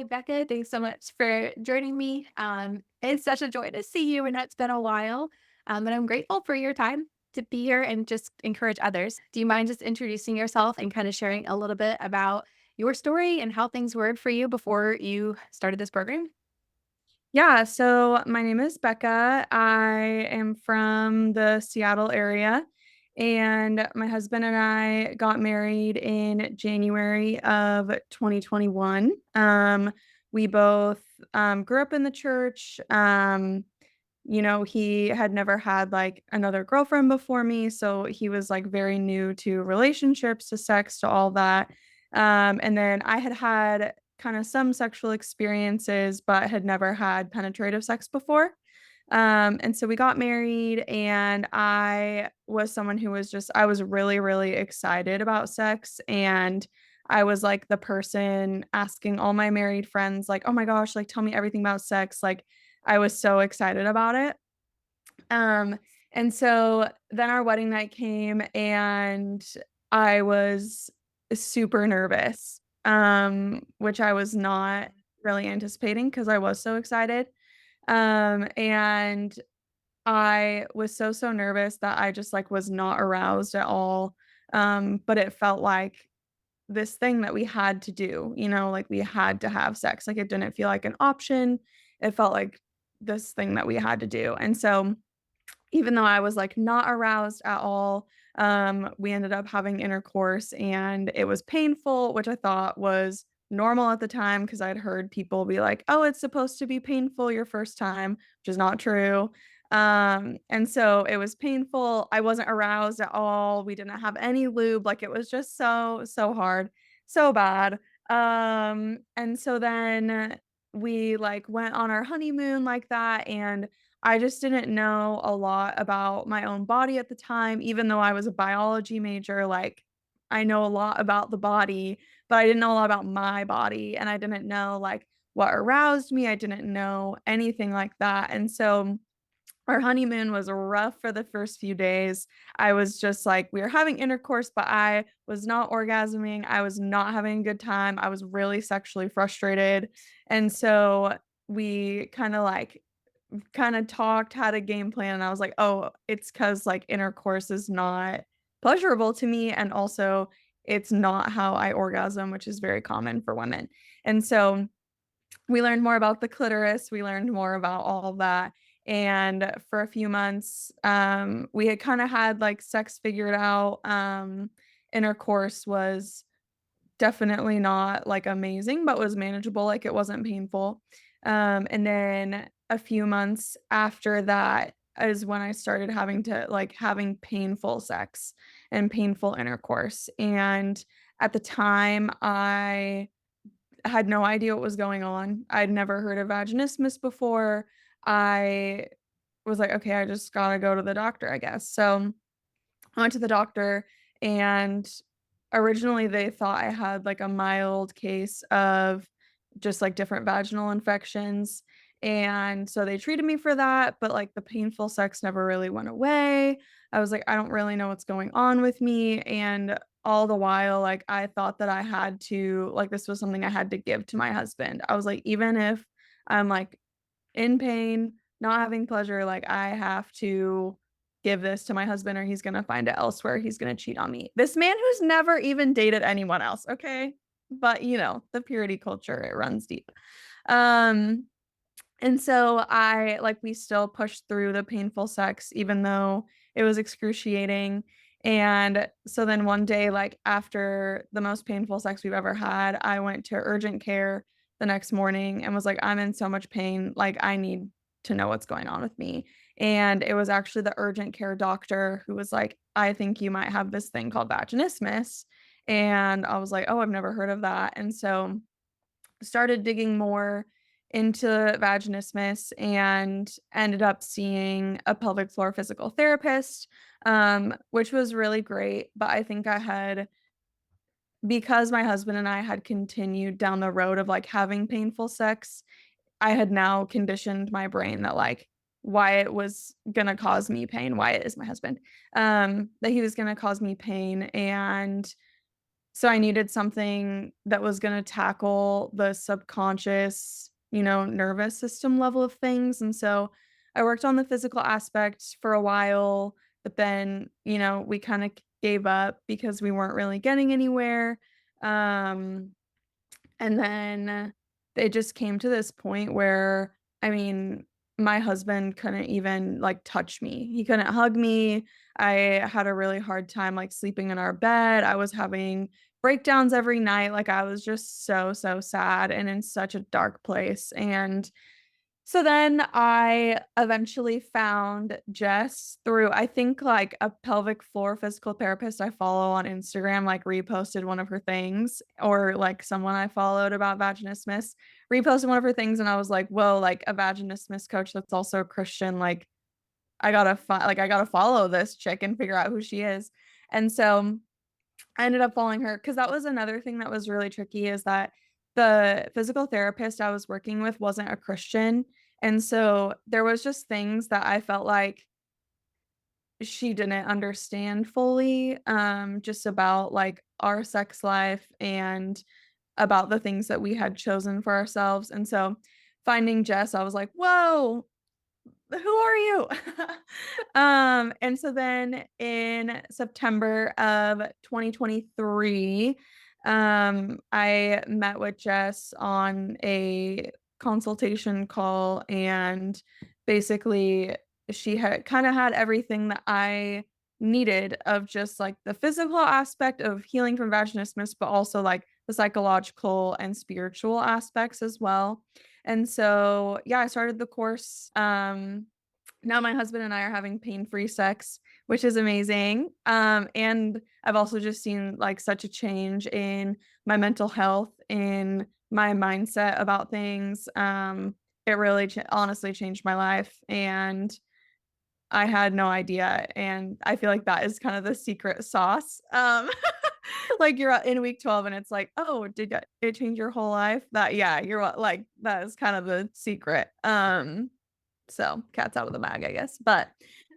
Becca. Thanks so much for joining me. It's such a joy to see you, and it's been a while. And I'm grateful for your time to be here and just encourage others. Do you mind just introducing yourself and kind of sharing a little bit about your story and how things were for you before you started this program? Yeah, so my name is Becca. I am from the Seattle area, and my husband and I got married in January of 2021. We both grew up in the church. He had never had like another girlfriend before me, so he was like very new to relationships, to sex, to all that. And then I had had kind of some sexual experiences, but had never had penetrative sex before. And so we got married, and I was someone who I was really, really excited about sex. And I was like the person asking all my married friends, like, oh my gosh, like, tell me everything about sex. Like, I was so excited about it. Um, and so then our wedding night came, and I was super nervous, which I was not really anticipating because I was so excited. And I was so, so nervous that I just like was not aroused at all. But it felt like this thing that we had to do, like we had to have sex. Like it didn't feel like an option. It felt like this thing that we had to do. And so even though I was, like, not aroused at all, we ended up having intercourse, and it was painful, which I thought was normal at the time because 'cause I'd heard people be like, "Oh, it's supposed to be painful your first time," which is not true. And so it was painful. I wasn't aroused at all. We didn't have any lube, like, it was just so, so hard, so bad. And so then we, like, went on our honeymoon like that, and I just didn't know a lot about my own body at the time, even though I was a biology major. Like, I know a lot about the body, but I didn't know a lot about my body, and I didn't know, like, what aroused me. I didn't know anything like that. And so our honeymoon was rough for the first few days. I was just like, we were having intercourse, but I was not orgasming. I was not having a good time. I was really sexually frustrated. And so we kind of talked, had a game plan, and I was like, "Oh, it's because like, intercourse is not pleasurable to me, and also it's not how I orgasm," which is very common for women. And so we learned more about the clitoris, we learned more about all of that, and for a few months, we had kinda had, like, sex figured out. Intercourse was definitely not, like, amazing, but was manageable, like, it wasn't painful. And then a few months after that is when I started having painful sex and painful intercourse, and at the time, I had no idea what was going on. I'd never heard of vaginismus before. I was like, "Okay, I just gotta go to the doctor, I guess." So I went to the doctor, and originally they thought I had like a mild case of just like different vaginal infections. And so they treated me for that, but like the painful sex never really went away. I was like, I don't really know what's going on with me. And all the while, like I thought that I had to, like, this was something I had to give to my husband. I was like, even if I'm like in pain, not having pleasure, like, I have to give this to my husband or he's gonna find it elsewhere, he's gonna cheat on me. This man who's never even dated anyone else, okay? But, the purity culture, it runs deep. Um, and so we still pushed through the painful sex even though it was excruciating. And so then one day, like, after the most painful sex we've ever had, I went to urgent care the next morning and was like, "I'm in so much pain, like, I need to know what's going on with me." And it was actually the urgent care doctor who was like, "I think you might have this thing called vaginismus." And I was like, "Oh, I've never heard of that." And so started digging more into vaginismus and ended up seeing a pelvic floor physical therapist, which was really great. But I think because my husband and I had continued down the road of like having painful sex, I had now conditioned my brain that like Wyatt was gonna cause me pain. Wyatt is my husband. That he was gonna cause me pain, and So I needed something that was gonna tackle the subconscious, nervous system level of things, and so I worked on the physical aspect for a while, but then, we kinda gave up because we weren't really getting anywhere, um and then it just came to this point where, I mean, my husband couldn't even, like, touch me. He couldn't hug me. I had a really hard time, like, sleeping in our bed. I was having breakdowns every night. Like, I was just so, so sad and in such a dark place. And so then I eventually found Jess through, I think, like, a pelvic floor physical therapist I follow on Instagram, like, reposted one of her things, or, like, someone I followed about vaginismus reposted one of her things, and I was like, "Whoa, like, a vaginismus coach that's also a Christian, like, I gotta follow this chick and figure out who she is." And so I ended up following her because that was another thing that was really tricky is that the physical therapist I was working with wasn't a Christian, and so there was just things that I felt like she didn't understand fully, just about, like, our sex life and about the things that we had chosen for ourselves, and so finding Jess, I was like, "Whoa, who are you?" And so then in September of 2023, I met with Jess on a consultation call, and basically she had kind of had everything that I needed of just like the physical aspect of healing from vaginismus, but also like the psychological and spiritual aspects as well. And so, yeah, I started the course. Now my husband and I are having pain-free sex, which is amazing. And I've also just seen like such a change in my mental health, in my mindset about things. It really honestly changed my life, and I had no idea. And I feel like that is kind of the secret sauce. Like you're in week 12 and it's like, oh, did it change your whole life? That, yeah, like, that is kind of the secret. So cat's out of the bag, I guess. But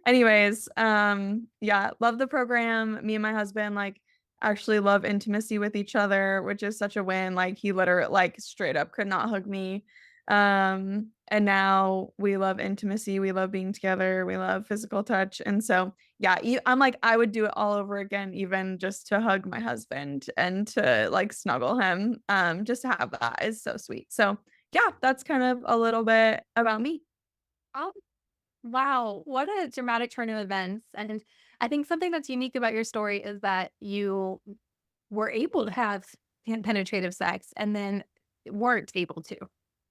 anyways, yeah, love the program. Me and my husband like actually love intimacy with each other, which is such a win. Like he literally like straight up could not hug me. And now we love intimacy, we love being together, we love physical touch. And so yeah, I'm like I would do it all over again, even just to hug my husband and to like snuggle him. Just to have that is so sweet. So yeah, that's kind of a little bit about me. Oh, wow. What a dramatic turn of events. And I think something that's unique about your story is that you were able to have penetrative sex and then weren't able to.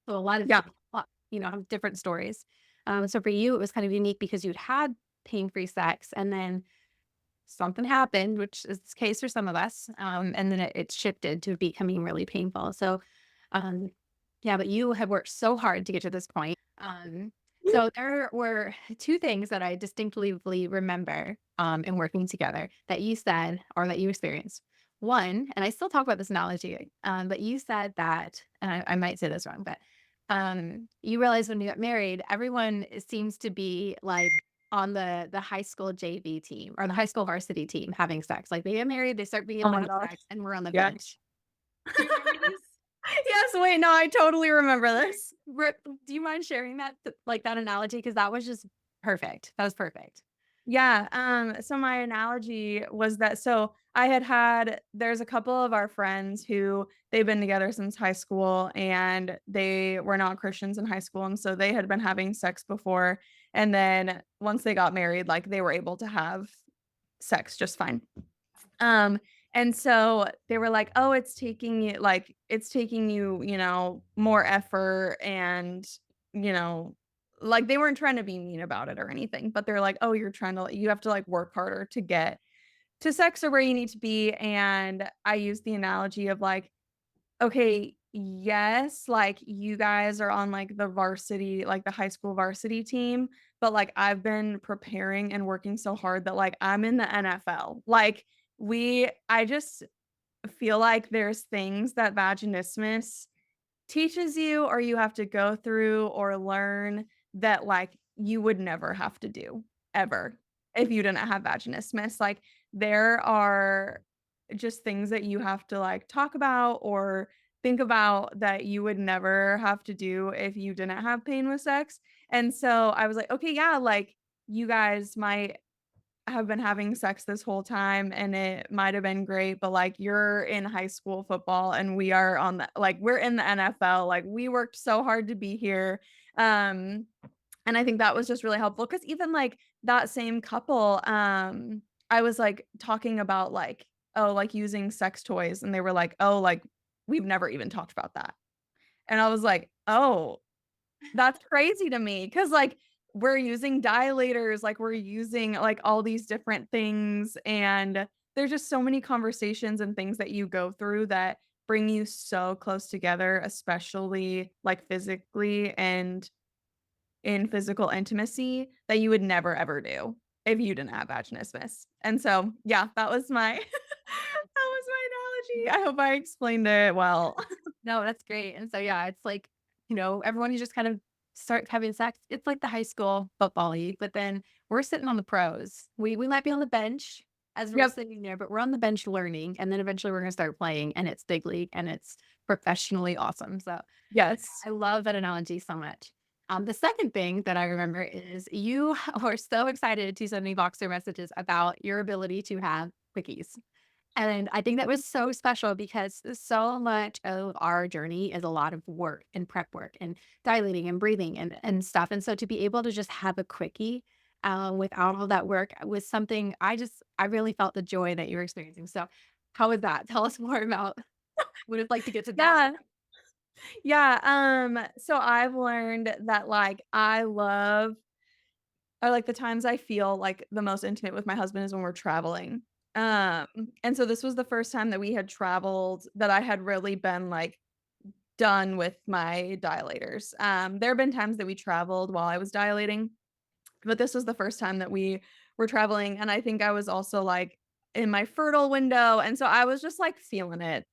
So a lot of Yeah. people, have different stories. So for you, it was kind of unique because you'd had pain-free sex and then something happened, which is the case for some of us. And then it shifted to becoming really painful. So, um, yeah, but you have worked so hard to get to this point. So there were two things that I distinctly remember in working together that you said or that you experienced. One, and I still talk about this analogy, but you said that, and I might say this wrong, but you realize when you got married, everyone seems to be like on the high school JV team or the high school varsity team having sex. Like they get married, they start being Oh able to my have gosh. sex, and we're on the Yes. bench. Do you remember this? Yes, wait, no, I totally remember this. Do you mind sharing that, like that analogy? Because that was just perfect. That was perfect. Yeah, so my analogy was that so there's a couple of our friends who they've been together since high school and they were not Christians in high school, and so they had been having sex before, and then once they got married, like, they were able to have sex just fine. Um, and so they were like, "Oh, it's taking you, more effort and, you know," like they weren't trying to be mean about it or anything, but they're like, "Oh, you have to like work harder to get to sex or where you need to be." And I use the analogy of like, okay, yes, like you guys are on like the varsity, like the high school varsity team, but like I've been preparing and working so hard that like I'm in the NFL. Like I just feel like there's things that vaginismus teaches you or you have to go through or learn that like you would never have to do ever if you didn't have vaginismus. Like there are just things that you have to, like, talk about or think about that you would never have to do if you didn't have pain with sex, and so I was like, "Okay, yeah, like, you guys might have been having sex this whole time, and it might have been great, but, like, you're in high school football, and we are on the like, we're in the NFL, like, we worked so hard to be here." Um, and I think that was just really helpful because even, like, that same couple, I was, like, talking about, like, oh, like, using sex toys, and they were like, "Oh, like, we've never even talked about that." And I was like, "Oh, that's crazy to me, cause like, we're using dilators, like, we're using, like, all these different things, and there's just so many conversations and things that you go through that bring you so close together, especially, like, physically and in physical intimacy that you would never ever do if you didn't have vaginismus. And so, yeah, that was my that was my analogy. I hope I explained it well. No, that's great. And so, yeah, it's like, everyone who just kind of starts having sex. It's like the high school football league, but then we're sitting on the pros. We might be on the bench as we're Yep. sitting there, but we're on the bench learning, and then eventually we're gonna start playing, and it's big league, and it's professionally awesome. So Yes. I love that analogy so much. The second thing that I remember is you were so excited to send me Voxer messages about your ability to have quickies. And I think that was so special because so much of our journey is a lot of work and prep work and dilating and breathing and stuff. And so to be able to just have a quickie without all that work was something I really felt the joy that you were experiencing. So how was that? Tell us more about what it's like to get to that. Yeah. Yeah, so I've learned that, like, or, like, the times I feel, like, the most intimate with my husband is when we're traveling. Um, and so this was the first time that we had traveled that I had really been, like, done with my dilators. There have been times that we traveled while I was dilating, but this was the first time that we were traveling, and I think I was also, like, in my fertile window, and so I was just, like, feeling it.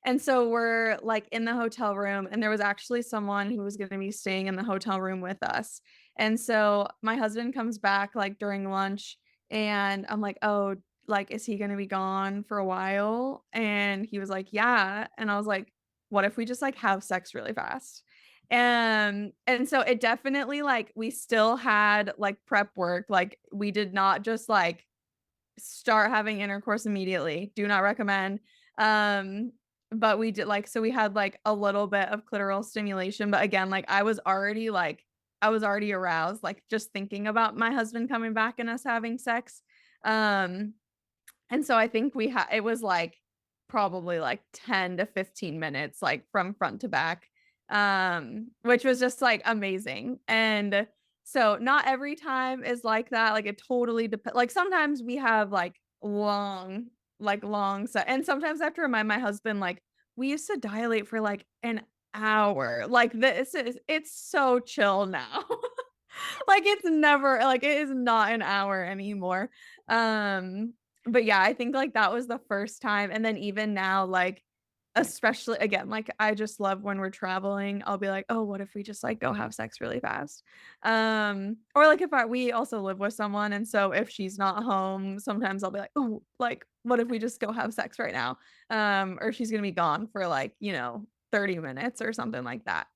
And so we're, like, in the hotel room, and there was actually someone who was gonna be staying in the hotel room with us. And so my husband comes back, like, during lunch, and I'm like, "Oh, like, is he gonna be gone for a while?" And he was like, "Yeah." And I was like, "What if we just, like, have sex really fast?" And so it definitely, like, we still had, like, prep work, like, we did not just, like, start having intercourse immediately, do not recommend. Um, but we did, like, so we had, like, a little bit of clitoral stimulation, but again, like, I was already aroused, like, just thinking about my husband coming back and us having sex. Um and so I think it was, like, probably, like, 10 to 15 minutes, like, from front to back, which was just, like, amazing, and so not every time is like that, like, it totally depends. Like, sometimes we have, long se and sometimes I have to remind my husband, like, "We used to dilate for, like, an hour, like, it's so chill now." Like, it's never like, it is not an hour anymore. Um, but yeah, I think, like, that was the first time, and then even now, like, especially again, like, I just love when we're traveling, I'll be like, "Oh, what if we just, like, go have sex really fast?" Or, like, if I we also live with someone, and so if she's not home, sometimes I'll be like, "Oh, like, what if we just go have sex right now?" Or she's gonna be gone for, like, 30 minutes or something like that.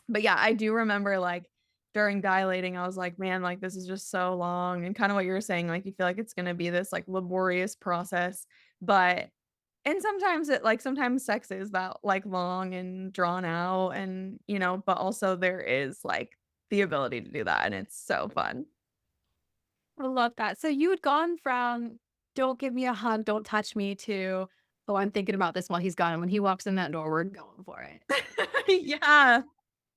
But yeah, I do remember, like, during dilating, I was like, "Man, like, this is just so long," and kinda what you were saying, like, you feel like it's gonna be this, like, laborious process, but and sometimes sex is that, like, long and drawn out and, but also there is, like, the ability to do that, and it's so fun. I love that. So you had gone from "Don't give me a hug, don't touch me" to "Oh, I'm thinking about this while he's gone, and when he walks in that door, we're going for it." Yeah.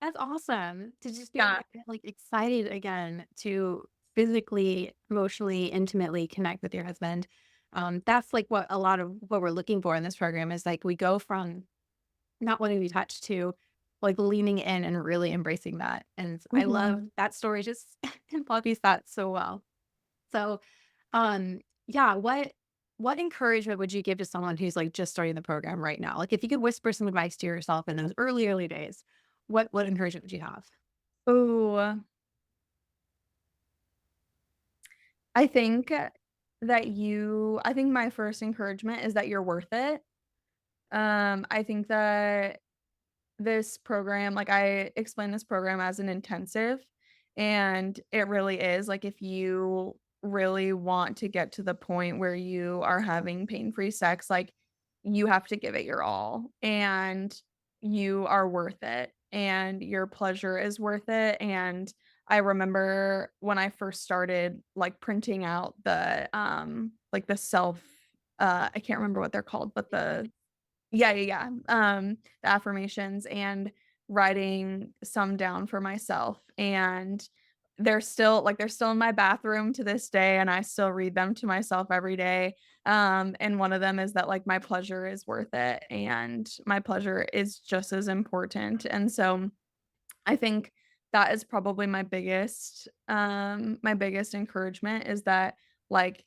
That's awesome to just be, Yeah. like, excited again to physically, emotionally, intimately connect with your husband. That's, like, what a lot of what we're looking for in this program is, like, we go from not wanting to be touched to, like, leaning in and really embracing that, and I love Mhm. that story just embodies that so well. So, yeah, what encouragement would you give to someone who's, like, just starting the program right now? Like, if you could whisper some advice to yourself in those early days, what encouragement would you have? Ooh, I think I think my first encouragement is that you're worth it. I think that this program, like, I explain this program as an intensive, and it really is, like, if you really want to get to the point where you are having pain-free sex, like, you have to give it your all, and you are worth it, and your pleasure is worth it, and I remember when I first started, like, printing out like, the self I can't remember what they're called, but the affirmations and writing some down for myself, and they're still in my bathroom to this day, and I still read them to myself every day, and one of them is that, like, my pleasure is worth it, and my pleasure is just as important, and so I think that is probably my biggest encouragement is that, like,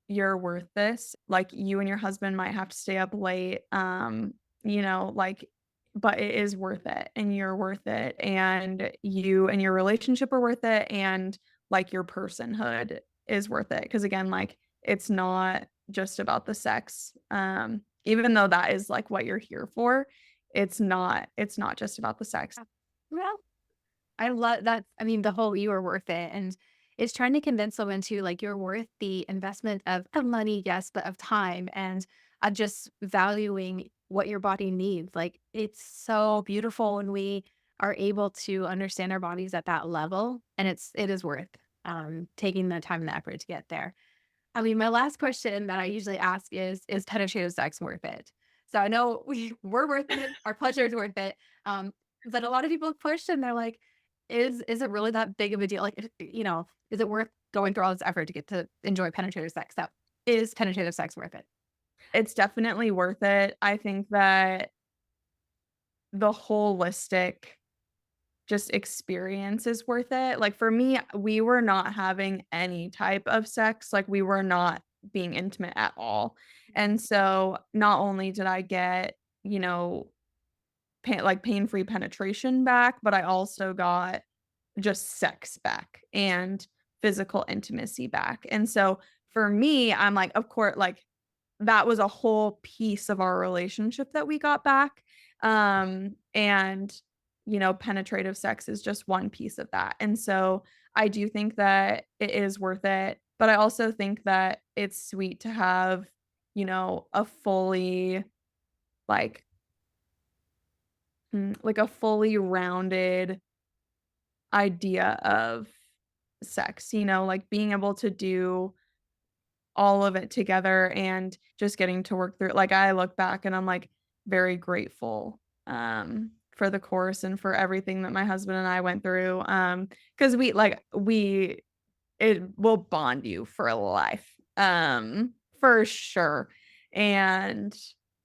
you're worth this. Like, you and your husband might have to stay up late, like, but it is worth it, and you're worth it, and you and your relationship are worth it, and, like, your personhood is worth it. Because again, like, it's not just about the sex, even though that is, like, what you're here for, it's not just about the sex. Well, I love that. I mean, the whole "you are worth it," and it's trying to convince someone to like you're worth the investment of money, yes, but of time and just valuing what your body needs. Like it's so beautiful when we are able to understand our bodies at that level, and it is worth taking the time and the effort to get there. I mean, my last question that I usually ask is penetrative sex worth it? So I know we're worth it, our pleasure is worth it. But a lot of people push and they're like, is it really that big of a deal? Like, is it worth going through all this effort to get to enjoy penetrative sex? So is penetrative sex worth it? It's definitely worth it. I think that the holistic just experience is worth it. Like, for me, we were not having any type of sex, like, we were not being intimate at all, and so, not only did I get, you know, pain-free penetration back, but I also got just sex back and physical intimacy back, and so, for me, I'm like, of course, like, that was a whole piece of our relationship that we got back, and, penetrative sex is just one piece of that, and so I do think that it is worth it, but I also think that it's sweet to have, a fully, like like a fully rounded idea of sex, like, being able to do all of it together and just getting to work through it. Like, I look back and I'm, like, very grateful, for the course and for everything that my husband and I went through, because it will bond you for life, for sure, and,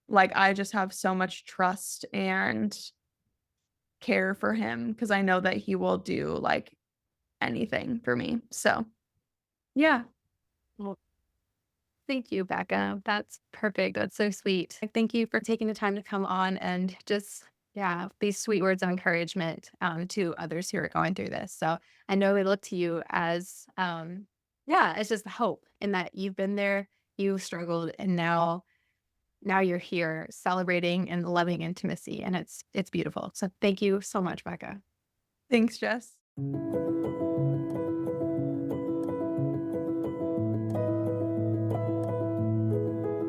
like, I just have so much trust and care for him because I know that he will do, like, anything for me, so, yeah. Well, thank you, Becca. That's perfect. That's so sweet. Like, thank you for taking the time to come on and just, yeah, these sweet words of encouragement to others who are going through this. So I know we look to you as, yeah, it's just hope in that you've been there, you've struggled, and now you're here celebrating and loving intimacy, and it's beautiful. So thank you so much, Becca. Thanks, Jess.